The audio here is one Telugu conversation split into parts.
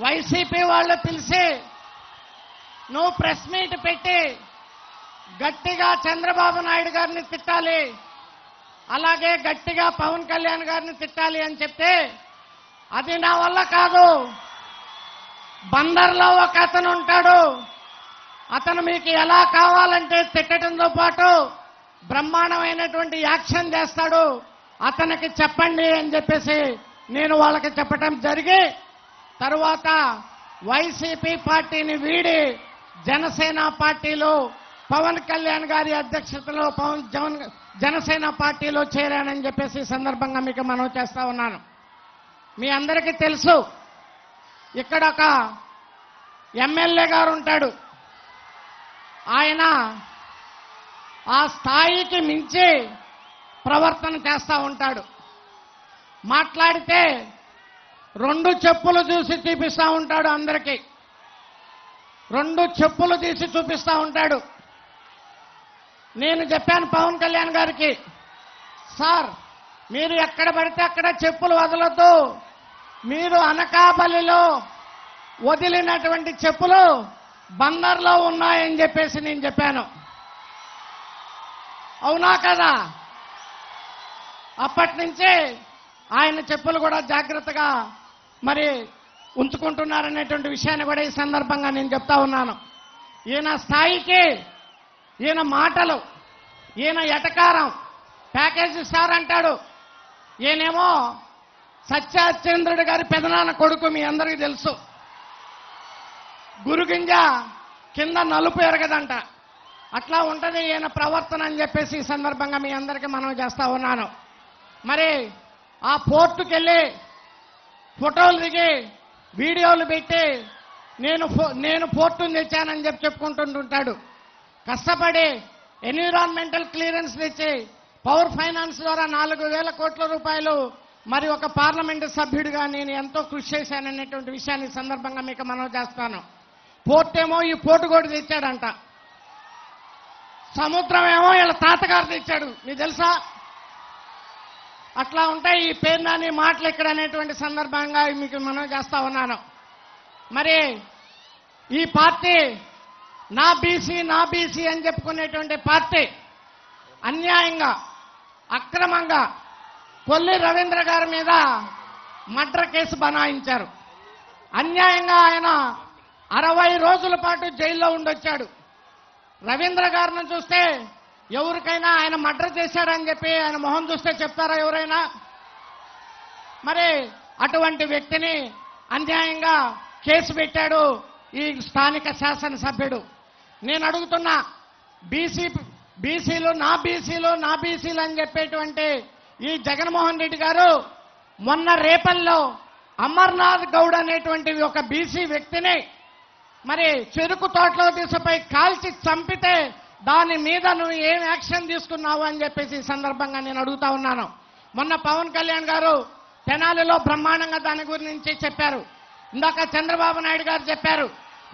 వైసీపీ వాళ్ళు పిలిచి నువ్వు ప్రెస్ మీట్ పెట్టి గట్టిగా చంద్రబాబు నాయుడు గారిని తిట్టాలి, అలాగే గట్టిగా పవన్ కళ్యాణ్ గారిని తిట్టాలి అని చెప్తే అది నా వల్ల కాదు. బందర్లో ఒక అతను ఉంటాడు, అతను మీకు ఎలా కావాలంటే తిట్టడంతో పాటు బ్రహ్మాండమైనటువంటి యాక్షన్ చేస్తాడు, అతనికి చెప్పండి అని చెప్పేసి నేను వాళ్ళకి చెప్పడం జరిగి తరువాత వైసీపీ పార్టీని వీడి జనసేన పార్టీలో పవన్ కళ్యాణ్ గారి అధ్యక్షతలో జనసేన పార్టీలో చేరానని చెప్పేసి సందర్భంగా మీకు మనవి చేస్తా ఉన్నాను. మీ అందరికీ తెలుసు, ఇక్కడ ఒక ఎమ్మెల్యే గారు ఉంటాడు. ఆయన ఆ స్థాయికి మించి ప్రవర్తన చేస్తూ ఉంటాడు. మాట్లాడితే 2 చెప్పులు చూసి చూపిస్తూ ఉంటాడు, అందరికీ 2 చెప్పులు తీసి చూపిస్తూ ఉంటాడు. నేను చెప్పాను పవన్ కళ్యాణ్ గారికి, సార్ మీరు ఎక్కడ పడితే అక్కడ చెప్పులు వదలొద్దు, మీరు అనకాపల్లిలో వదిలినటువంటి చెప్పులు బందర్లో ఉన్నాయని చెప్పేసి నేను చెప్పాను. అవునా కదా? అప్పటి నుంచి ఆయన చెప్పులు కూడా జాగ్రత్తగా మరి ఉంచుకుంటున్నారనేటువంటి విషయాన్ని కూడా ఈ సందర్భంగా నేను చెప్తా ఉన్నాను. ఈయన స్థాయికి, ఈయన మాటలు, ఈయన ఎటకారం, ప్యాకేజీ స్టార్ అంటాడు. ఈయనేమో సత్యచంద్రుడి గారి పెదనాన్న కొడుకు, మీ అందరికీ తెలుసు. గురుగింజ కింద నలుపు ఎరగదంట, అట్లా ఉంటది ఈయన ప్రవర్తన అని చెప్పేసి ఈ సందర్భంగా మీ అందరికీ మనం చేస్తా ఉన్నాను. మరి ఆ పోర్టుకి వెళ్ళి ఫోటోలు దిగి వీడియోలు పెట్టి నేను పోర్టును తెచ్చానని చెప్పుకుంటుంటాడు. కష్టపడి ఎన్విరాన్మెంటల్ క్లియరెన్స్ తెచ్చి పవర్ ఫైనాన్స్ ద్వారా 4,000 కోట్ల రూపాయలు మరి ఒక పార్లమెంటు సభ్యుడిగా నేను ఎంతో కృషి చేశాననేటువంటి విషయాన్ని సందర్భంగా మీకు మనవి చేస్తాను. పోర్ట్ ఏమో ఈ పోర్టు కూడా తెచ్చాడంట, సముద్రం ఏమో వీళ్ళ తాతగారు తెచ్చాడు, మీకు తెలుసా? అట్లా ఉంటాయి ఈ పేర్నాని మాటలు ఇక్కడ అనేటువంటి సందర్భంగా మీకు మనవి చేస్తా ఉన్నాను. మరి ఈ పార్టీ నా బీసీ అని చెప్పుకునేటువంటి పార్టీ అన్యాయంగా అక్రమంగా కొల్లి రవీంద్ర గారి మీద మర్డర్ కేసు బనాయించారు. అన్యాయంగా ఆయన 60 రోజుల పాటు జైల్లో ఉండొచ్చాడు. రవీంద్ర గారిని చూస్తే ఎవరికైనా ఆయన మర్డర్ చేశాడని చెప్పి ఆయన మొహం చూస్తే చెప్తారా ఎవరైనా? మరి అటువంటి వ్యక్తిని అన్యాయంగా కేసు పెట్టాడు ఈ స్థానిక శాసనసభ్యుడు. నేను అడుగుతున్నా, బీసీలు నా బీసీలు అని చెప్పేటువంటి ఈ జగన్మోహన్ రెడ్డి గారు మొన్న రేపల్లో అమర్నాథ్ గౌడ్ అనేటువంటి ఒక బీసీ వ్యక్తిని మరి చెరుకు తోటలో తీసుకుపోయి కాల్చి చంపితే దాని మీద నువ్వు ఏం యాక్షన్ తీసుకున్నావు అని చెప్పేసి ఈ సందర్భంగా నేను అడుగుతా ఉన్నాను. మొన్న పవన్ కళ్యాణ్ గారు తెనాలిలో బ్రహ్మాండంగా దాని గురించి చెప్పారు. ఇందాక చంద్రబాబు నాయుడు గారు చెప్పారు,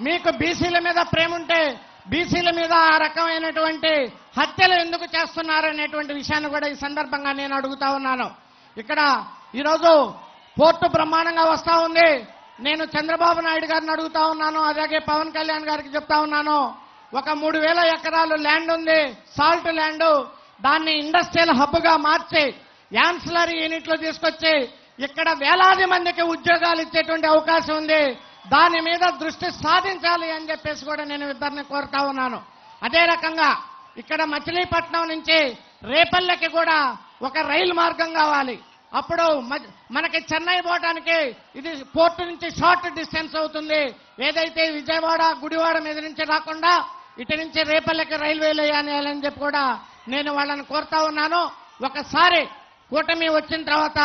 మీకు బీసీల మీద ప్రేమ ఉంటే బీసీల మీద ఆ రకమైనటువంటి హత్యలు ఎందుకు చేస్తున్నారనేటువంటి విషయాన్ని కూడా ఈ సందర్భంగా నేను అడుగుతా ఉన్నాను. ఇక్కడ ఈరోజు పోర్టు బ్రహ్మాండంగా వస్తా ఉంది. నేను చంద్రబాబు నాయుడు గారిని అడుగుతా ఉన్నాను, అలాగే పవన్ కళ్యాణ్ గారికి చెప్తా ఉన్నాను, ఒక 3,000 ఎకరాలు ల్యాండ్ ఉంది, సాల్ట్ ల్యాండ్, దాన్ని ఇండస్ట్రియల్ హబ్గా మార్చి యాన్సిలరీ యూనిట్లు తీసుకొచ్చి ఇక్కడ వేలాది మందికి ఉద్యోగాలు ఇచ్చేటువంటి అవకాశం ఉంది, దాని మీద దృష్టి సాధించాలి అని చెప్పేసి కూడా నేను ఇద్దరిని కోరుతా ఉన్నాను. అదే రకంగా ఇక్కడ మచిలీపట్నం నుంచి రేపల్లెకి కూడా ఒక రైలు మార్గం కావాలి. అప్పుడు మనకి చెన్నై పోవడానికి ఇది పోర్టు నుంచి షార్ట్ డిస్టెన్స్ అవుతుంది. ఏదైతే విజయవాడ గుడివాడ మీద నుంచి రాకుండా ఇటు నుంచి రేపల్లెకి రైల్వేలు వేయాలని చెప్పి కూడా నేను వాళ్ళని కోరుతా ఉన్నాను. ఒకసారి కూటమి వచ్చిన తర్వాత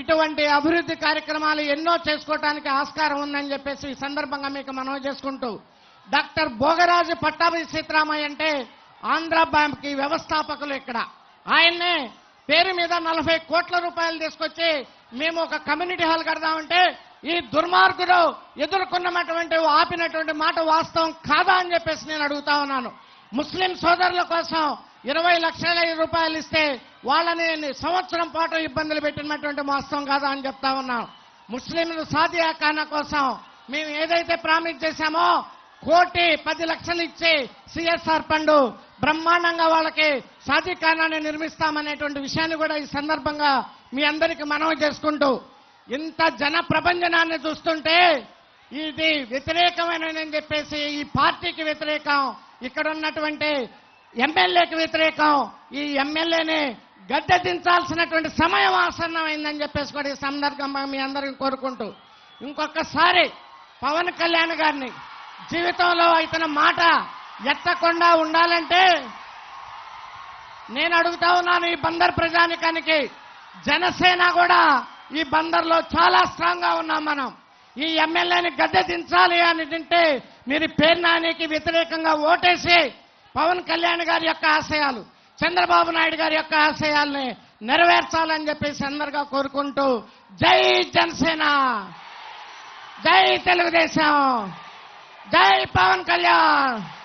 ఇటువంటి అభివృద్ధి కార్యక్రమాలు ఎన్నో చేసుకోవడానికి ఆస్కారం ఉందని చెప్పేసి ఈ సందర్భంగా మీకు మనవి చేసుకుంటూ, డాక్టర్ భోగరాజు పట్టాభి సీతారామయ్య అంటే ఆంధ్ర బ్యాంక్ వ్యవస్థాపకులు. ఇక్కడ ఆయన్నే పేరు మీద 40 కోట్ల రూపాయలు తీసుకొచ్చి మేము ఒక కమ్యూనిటీ హాల్ కడదామంటే ఈ దుర్మార్గుడు ఎదుర్కొన్నటువంటి ఆపినటువంటి మాట వాస్తవం కాదా అని చెప్పేసి నేను అడుగుతా ఉన్నాను. ముస్లిం సోదరుల కోసం 20 లక్షల రూపాయలు ఇస్తే వాళ్ళని సంవత్సరం పాటు ఇబ్బందులు పెట్టినటువంటి వాస్తవం కాదా అని చెప్తా ఉన్నాం. ముస్లింలు సాదియా ఖానా కోసం మేము ఏదైతే ప్రామిస్ చేశామో 1,10,00,000 ఇచ్చి సిఎస్ఆర్ ఫండ్ బ్రహ్మాండంగా వాళ్ళకి సాధికారాన్ని నిర్మిస్తామనేటువంటి విషయాన్ని కూడా ఈ సందర్భంగా మీ అందరికీ మనవి చేసుకుంటూ, ఇంత జన ప్రభంజనాన్ని చూస్తుంటే ఇది వ్యతిరేకమైనని చెప్పేసి ఈ పార్టీకి వ్యతిరేకం, ఇక్కడ ఉన్నటువంటి ఎమ్మెల్యేకి వ్యతిరేకం, ఈ ఎమ్మెల్యేని గద్దె దించాల్సినటువంటి సమయం ఆసన్నమైందని చెప్పేసి కూడా ఈ సందర్భంగా మీ అందరికీ కోరుకుంటూ, ఇంకొకసారి పవన్ కళ్యాణ్ గారిని జీవితంలో ఇతని మాట ఎత్తకుండా ఉండాలంటే నేను అడుగుతా ఉన్నాను ఈ బందర్ ప్రజానికానికి. జనసేన కూడా ఈ బందర్లో చాలా స్ట్రాంగ్ గా ఉన్నాం. మనం ఈ ఎమ్మెల్యేని గద్దె దించాలి అని తింటే మీరు పేరు నానికి వ్యతిరేకంగా ఓటేసి పవన్ కళ్యాణ్ గారి యొక్క ఆశయాలు, చంద్రబాబు నాయుడు గారి యొక్క ఆశయాల్ని నెరవేర్చాలని చెప్పేసి అందరిగా కోరుకుంటూ, జై జనసేన, జై తెలుగుదేశం, జై పవన్ కళ్యాణ్.